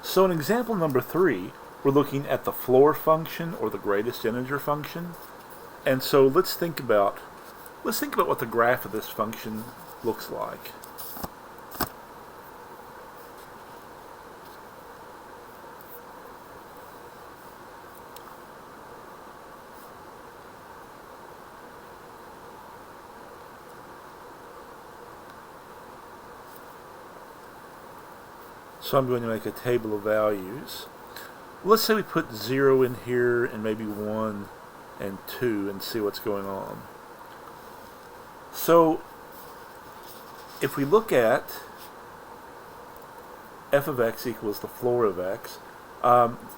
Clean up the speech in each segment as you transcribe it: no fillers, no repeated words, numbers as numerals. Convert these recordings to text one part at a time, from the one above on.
So in example number 3, we're looking at the floor function or the greatest integer function. And so let's think about what the graph of this function looks like. So I'm going to make a table of values. Let's say we put 0 in here and maybe 1 and 2 and see what's going on. So if we look at f of x equals the floor of x,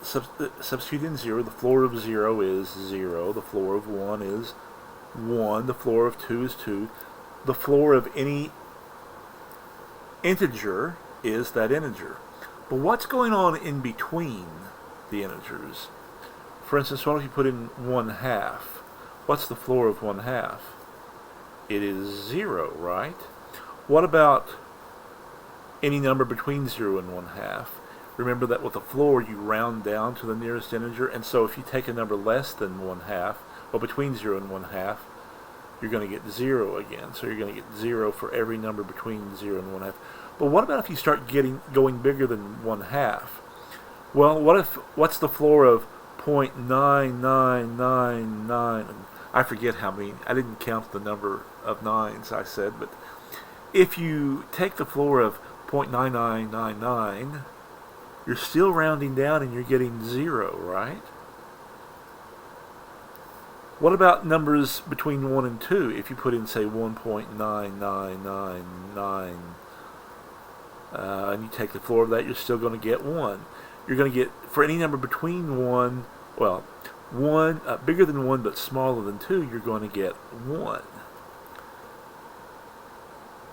substitute in 0, the floor of 0 is 0, the floor of 1 is 1, the floor of 2 is 2, the floor of any integer is that integer. But what's going on in between the integers? For instance, what if you put in 1/2? What's the floor of 1/2? It is 0, right? What about any number between 0 and 1/2? Remember that with the floor you round down to the nearest integer, and so if you take a number less than 1/2, well, between 0 and 1/2, you're going to get 0 again. So you're going to get 0 for every number between 0 and 1/2. But what about if you start going bigger than 1/2? Well, what's the floor of 0.9999? I forget how many. I didn't count the number of nines I said, but if you take the floor of 0.9999, you're still rounding down and you're getting 0, right? What about numbers between 1 and 2? If you put in, say, 1.9999, and you take the floor of that, you're still going to get 1. You're going to get, for any number between 1, well, 1, bigger than 1 but smaller than 2, you're going to get 1.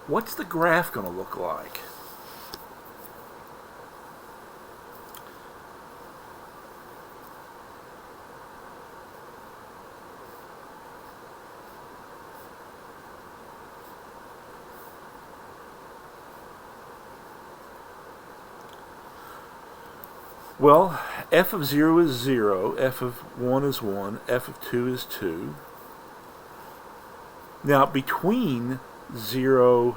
What's the graph going to look like? Well, f of 0 is 0, f of 1 is 1, f of 2 is 2. Now, between 0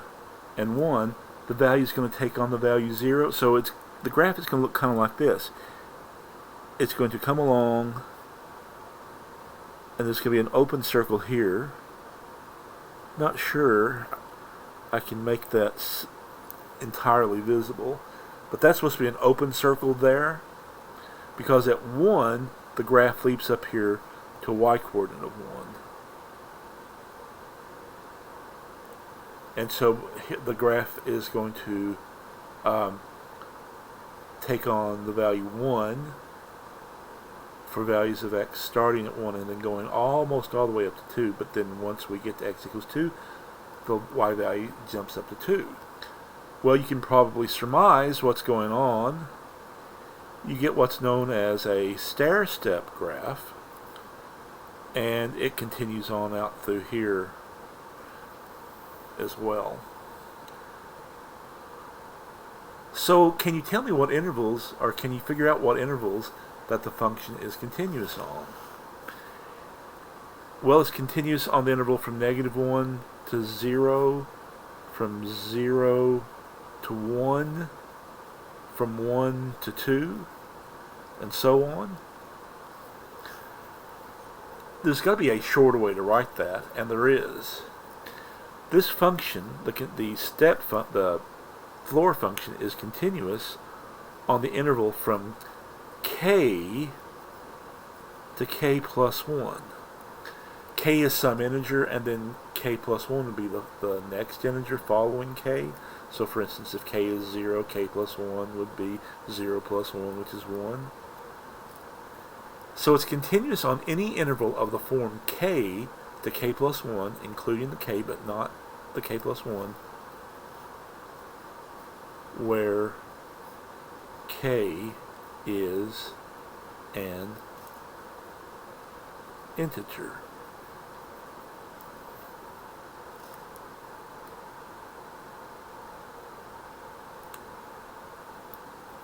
and 1, the value is going to take on the value 0, so the graph is going to look kind of like this. It's going to come along, and there's going to be an open circle here. Not sure I can make that entirely visible, but that's supposed to be an open circle there, because at 1, the graph leaps up here to a y-coordinate of 1. And so the graph is going to take on the value 1 for values of x starting at 1 and then going almost all the way up to 2. But then once we get to x equals 2, the y value jumps up to 2. Well, you can probably surmise what's going on. You get what's known as a stair-step graph, and it continues on out through here as well. So can you tell me what intervals, or can you figure out what intervals that the function is continuous on? Well, it's continuous on the interval from -1 to 0, from 0 to 1, from 1 to 2, and so on. There's got to be a shorter way to write that, and there is. This function, the floor function, is continuous on the interval from k to k plus 1. K is some integer, and then k plus 1 would be the next integer following k. So for instance, if k is 0, k plus 1 would be 0 plus 1, which is 1. So it's continuous on any interval of the form k to k plus 1, including the k but not the k plus 1, where k is an integer.